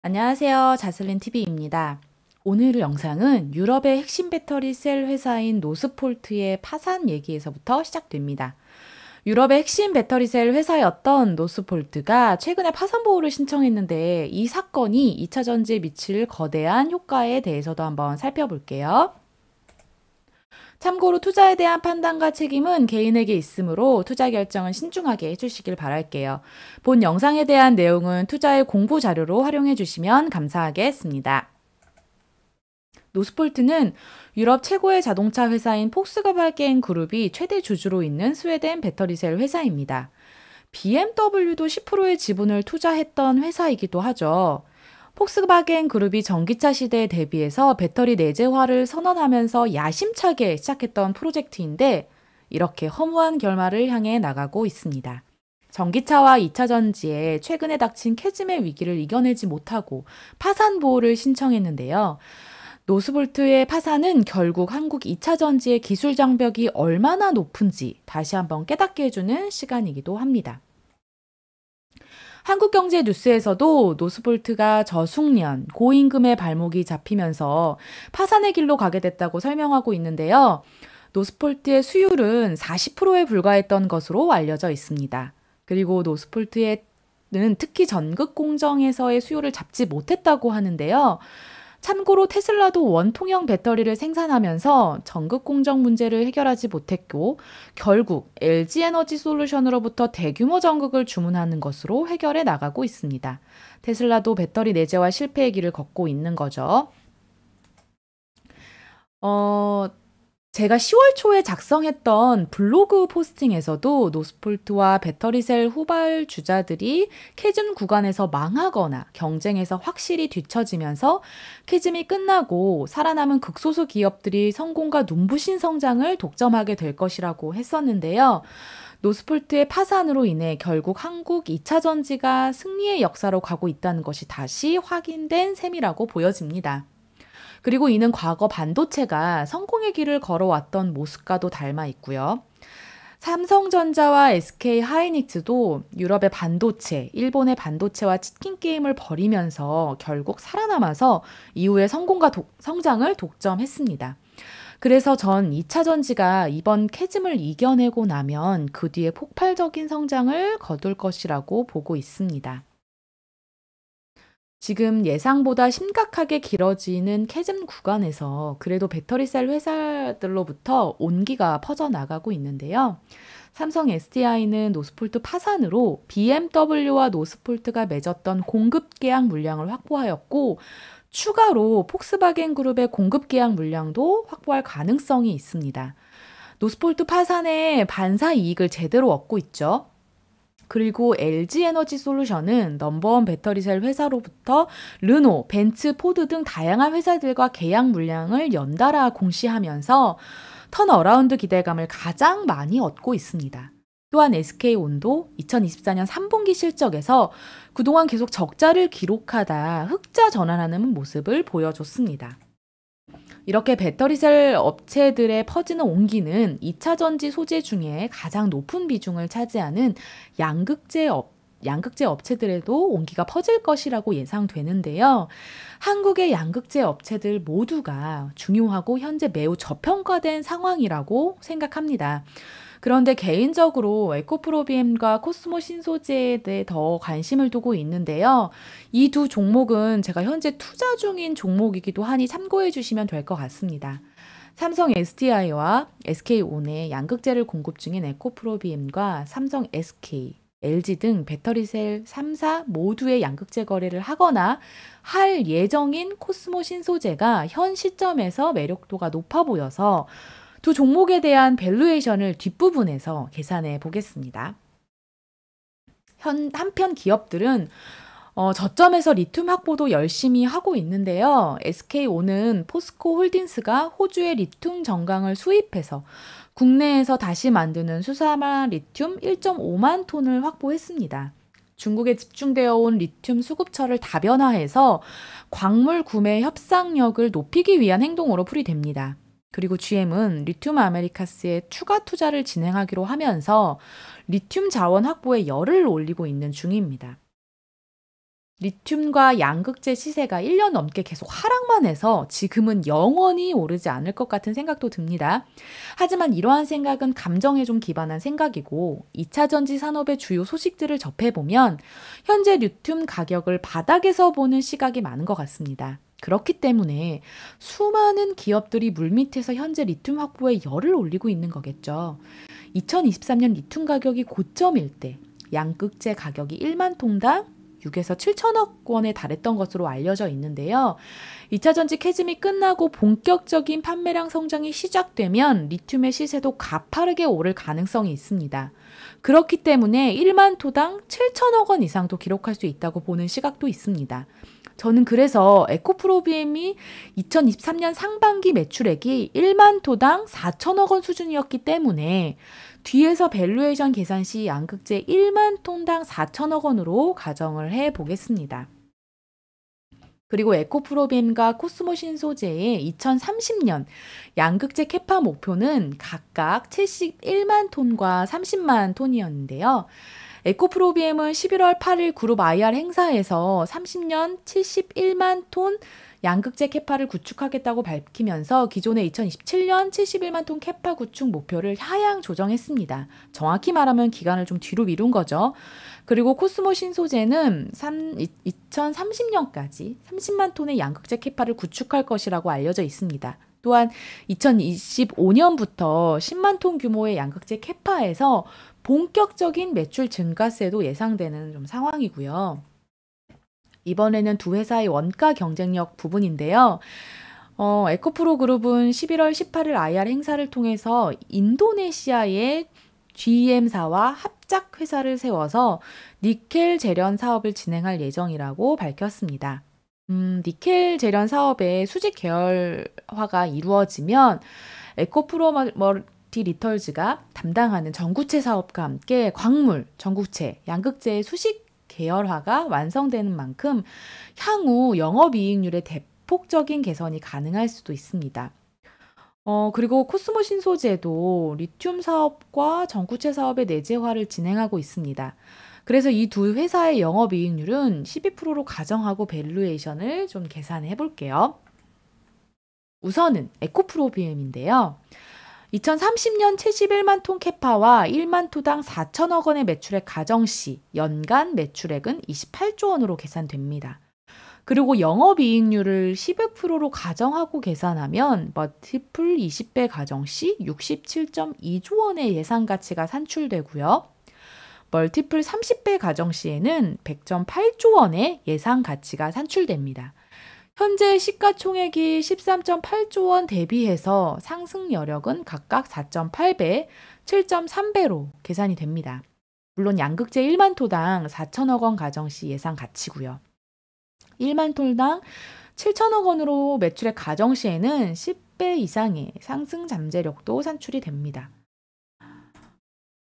안녕하세요. 자슬린 TV입니다. 오늘 영상은 유럽의 핵심 배터리 셀 회사인 노스폴트의 파산 얘기에서부터 시작됩니다. 유럽의 핵심 배터리 셀 회사였던 노스폴트가 최근에 파산 보호를 신청했는데 이 사건이 2차 전지에 미칠 거대한 효과에 대해서도 한번 살펴볼게요. 참고로 투자에 대한 판단과 책임은 개인에게 있으므로 투자 결정은 신중하게 해주시길 바랄게요. 본 영상에 대한 내용은 투자의 공부 자료로 활용해 주시면 감사하겠습니다. 노스폴트는 유럽 최고의 자동차 회사인 폭스바겐 그룹이 최대 주주로 있는 스웨덴 배터리셀 회사입니다. BMW도 10%의 지분을 투자했던 회사이기도 하죠. 폭스바겐 그룹이 전기차 시대에 대비해서 배터리 내재화를 선언하면서 야심차게 시작했던 프로젝트인데 이렇게 허무한 결말을 향해 나가고 있습니다. 전기차와 2차 전지에 최근에 닥친 캐즘의 위기를 이겨내지 못하고 파산 보호를 신청했는데요. 노스볼트의 파산은 결국 한국 2차 전지의 기술 장벽이 얼마나 높은지 다시 한번 깨닫게 해주는 시간이기도 합니다. 한국경제뉴스에서도 노스볼트가 저숙련, 고임금의 발목이 잡히면서 파산의 길로 가게 됐다고 설명하고 있는데요. 노스폴트의 수율은 40%에 불과했던 것으로 알려져 있습니다. 그리고 노스폴트는 특히 전극 공정에서의 수요를 잡지 못했다고 하는데요. 참고로 테슬라도 원통형 배터리를 생산하면서 전극 공정 문제를 해결하지 못했고 결국 LG에너지 솔루션으로부터 대규모 전극을 주문하는 것으로 해결해 나가고 있습니다. 테슬라도 배터리 내재화 실패의 길을 걷고 있는 거죠. 제가 10월 초에 작성했던 블로그 포스팅에서도 노스폴트와 배터리셀 후발주자들이 캐즘 구간에서 망하거나 경쟁에서 확실히 뒤처지면서 캐즘이 끝나고 살아남은 극소수 기업들이 성공과 눈부신 성장을 독점하게 될 것이라고 했었는데요. 노스폴트의 파산으로 인해 결국 한국 2차 전지가 승리의 역사로 가고 있다는 것이 다시 확인된 셈이라고 보여집니다. 그리고 이는 과거 반도체가 성공의 길을 걸어왔던 모습과도 닮아 있고요. 삼성전자와 SK 하이닉스도 유럽의 반도체, 일본의 반도체와 치킨 게임을 벌이면서 결국 살아남아서 이후에 성공과 성장을 독점했습니다. 그래서 전 2차 전지가 이번 캐즘을 이겨내고 나면 그 뒤에 폭발적인 성장을 거둘 것이라고 보고 있습니다. 지금 예상보다 심각하게 길어지는 캐즘 구간에서 그래도 배터리셀 회사들로부터 온기가 퍼져나가고 있는데요. 삼성 SDI는 노스폴트 파산으로 BMW와 노스폴트가 맺었던 공급 계약 물량을 확보하였고 추가로 폭스바겐 그룹의 공급 계약 물량도 확보할 가능성이 있습니다. 노스폴트 파산의 반사 이익을 제대로 얻고 있죠. 그리고 LG에너지 솔루션은 넘버원 배터리셀 회사로부터 르노, 벤츠, 포드 등 다양한 회사들과 계약 물량을 연달아 공시하면서 턴어라운드 기대감을 가장 많이 얻고 있습니다. 또한 SK온도 2024년 3분기 실적에서 그동안 계속 적자를 기록하다 흑자 전환하는 모습을 보여줬습니다. 이렇게 배터리셀 업체들의 퍼지는 온기는 2차 전지 소재 중에 가장 높은 비중을 차지하는 양극재 업체들에도 온기가 퍼질 것이라고 예상되는데요. 한국의 양극재 업체들 모두가 중요하고 현재 매우 저평가된 상황이라고 생각합니다. 그런데 개인적으로 에코프로비엠과 코스모 신소재에 대해 더 관심을 두고 있는데요. 이 두 종목은 제가 현재 투자 중인 종목이기도 하니 참고해 주시면 될 것 같습니다. 삼성 SDI와 SK온의 양극재를 공급 중인 에코프로비엠과 삼성 SK, LG 등 배터리셀 3사 모두의 양극재 거래를 하거나 할 예정인 코스모 신소재가 현 시점에서 매력도가 높아 보여서 두 종목에 대한 밸류에이션을 뒷부분에서 계산해 보겠습니다. 한편 기업들은 저점에서 리튬 확보도 열심히 하고 있는데요. SK온은 포스코 홀딩스가 호주의 리튬 정강을 수입해서 국내에서 다시 만드는 수산화 리튬 1.5만 톤을 확보했습니다. 중국에 집중되어 온 리튬 수급처를 다변화해서 광물 구매 협상력을 높이기 위한 행동으로 풀이됩니다. 그리고 GM은 리튬 아메리카스에 추가 투자를 진행하기로 하면서 리튬 자원 확보에 열을 올리고 있는 중입니다. 리튬과 양극재 시세가 1년 넘게 계속 하락만 해서 지금은 영원히 오르지 않을 것 같은 생각도 듭니다. 하지만 이러한 생각은 감정에 좀 기반한 생각이고 2차 전지 산업의 주요 소식들을 접해보면 현재 리튬 가격을 바닥에서 보는 시각이 많은 것 같습니다. 그렇기 때문에 수많은 기업들이 물밑에서 현재 리튬 확보에 열을 올리고 있는 거겠죠. 2023년 리튬 가격이 고점일 때 양극재 가격이 1만 톤당 6에서 7천억 원에 달했던 것으로 알려져 있는데요. 2차 전지 캐즘이 끝나고 본격적인 판매량 성장이 시작되면 리튬의 시세도 가파르게 오를 가능성이 있습니다. 그렇기 때문에 1만 토당 7천억 원 이상도 기록할 수 있다고 보는 시각도 있습니다. 저는 그래서 에코프로비엠이 2023년 상반기 매출액이 1만 토당 4천억 원 수준이었기 때문에 뒤에서 밸류에이션 계산 시 양극재 1만 톤당 4천억 원으로 가정을 해보겠습니다. 그리고 에코프로비엠과 코스모 신소재의 2030년 양극재 캐파 목표는 각각 71만 톤과 30만 톤이었는데요. 에코프로비엠은 11월 8일 그룹 IR 행사에서 30년 71만 톤 양극재 캐파를 구축하겠다고 밝히면서 기존의 2027년 71만 톤 캐파 구축 목표를 하향 조정했습니다. 정확히 말하면 기간을 좀 뒤로 미룬 거죠. 그리고 코스모 신소재는 2030년까지 30만 톤의 양극재 캐파를 구축할 것이라고 알려져 있습니다. 또한 2025년부터 10만 톤 규모의 양극재 캐파에서 본격적인 매출 증가세도 예상되는 좀 상황이고요. 이번에는 두 회사의 원가 경쟁력 부분인데요. 에코프로 그룹은 11월 18일 IR 행사를 통해서 인도네시아의 GM사와 합작 회사를 세워서 니켈 재련 사업을 진행할 예정이라고 밝혔습니다. 니켈 재련 사업의 수직 계열화가 이루어지면 에코프로 멀티리털즈가 담당하는 전구체 사업과 함께 광물, 전구체, 양극재의 수직 계열화가 완성되는 만큼 향후 영업이익률의 대폭적인 개선이 가능할 수도 있습니다. 그리고 코스모 신소재도 리튬 사업과 전구체 사업의 내재화를 진행하고 있습니다. 그래서 이 두 회사의 영업이익률은 12%로 가정하고 밸류에이션을 좀 계산해 볼게요. 우선은 에코프로비엠인데요. 2030년 71만 톤 캐파와 1만 토당 4천억 원의 매출액 가정 시 연간 매출액은 28조 원으로 계산됩니다. 그리고 영업이익률을 12%로 가정하고 계산하면 멀티플 20배 가정 시 67.2조 원의 예상 가치가 산출되고요. 멀티플 30배 가정 시에는 100.8조 원의 예상 가치가 산출됩니다. 현재 시가총액이 13.8조 원 대비해서 상승 여력은 각각 4.8배, 7.3배로 계산이 됩니다. 물론 양극재 1만 토당 4천억 원 가정 시 예상 가치고요. 1만 톤당 7천억 원으로 매출액 가정 시에는 10배 이상의 상승 잠재력도 산출이 됩니다.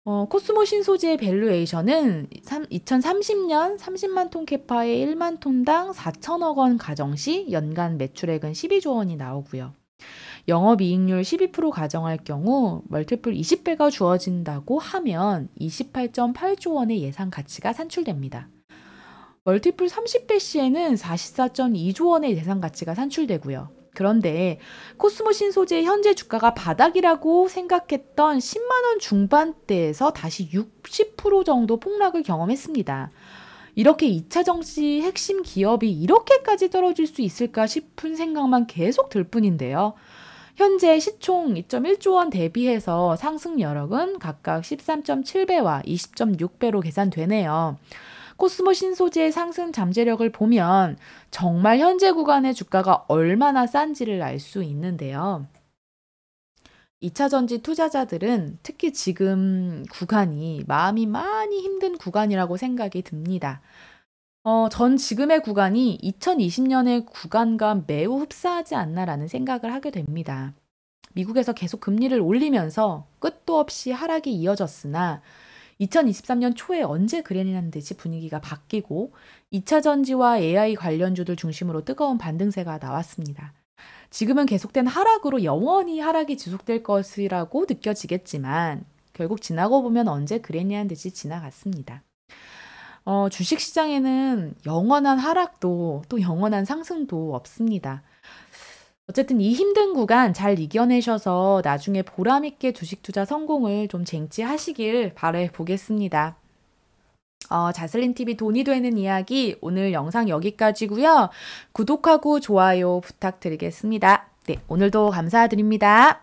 코스모 신소재의 밸류에이션은 2030년 30만 톤 캐파의 1만 톤당 4천억 원 가정 시 연간 매출액은 12조 원이 나오고요. 영업이익률 12% 가정할 경우 멀티플 20배가 주어진다고 하면 28.8조 원의 예상 가치가 산출됩니다. 멀티플 30배 시에는 44.2조 원의 예상 가치가 산출되고요. 그런데 코스모 신소재의 현재 주가가 바닥이라고 생각했던 10만 원 중반대에서 다시 60% 정도 폭락을 경험했습니다. 이렇게 2차 정시 핵심 기업이 이렇게까지 떨어질 수 있을까 싶은 생각만 계속 들 뿐인데요. 현재 시총 2.1조 원 대비해서 상승 여력은 각각 13.7배와 20.6배로 계산되네요. 코스모 신소재의 상승 잠재력을 보면 정말 현재 구간의 주가가 얼마나 싼지를 알 수 있는데요. 2차 전지 투자자들은 특히 지금 구간이 마음이 많이 힘든 구간이라고 생각이 듭니다. 전 지금의 구간이 2020년의 구간과 매우 흡사하지 않나라는 생각을 하게 됩니다. 미국에서 계속 금리를 올리면서 끝도 없이 하락이 이어졌으나 2023년 초에 언제 그랬냐는 듯이 분위기가 바뀌고 2차 전지와 AI 관련주들 중심으로 뜨거운 반등세가 나왔습니다. 지금은 계속된 하락으로 영원히 하락이 지속될 것이라고 느껴지겠지만 결국 지나고 보면 언제 그랬냐는 듯이 지나갔습니다. 주식시장에는 영원한 하락도 또 영원한 상승도 없습니다. 어쨌든 이 힘든 구간 잘 이겨내셔서 나중에 보람있게 주식 투자 성공을 좀 쟁취하시길 바라보겠습니다. 자슬린TV 돈이 되는 이야기 오늘 영상 여기까지고요. 구독하고 좋아요 부탁드리겠습니다. 네, 오늘도 감사드립니다.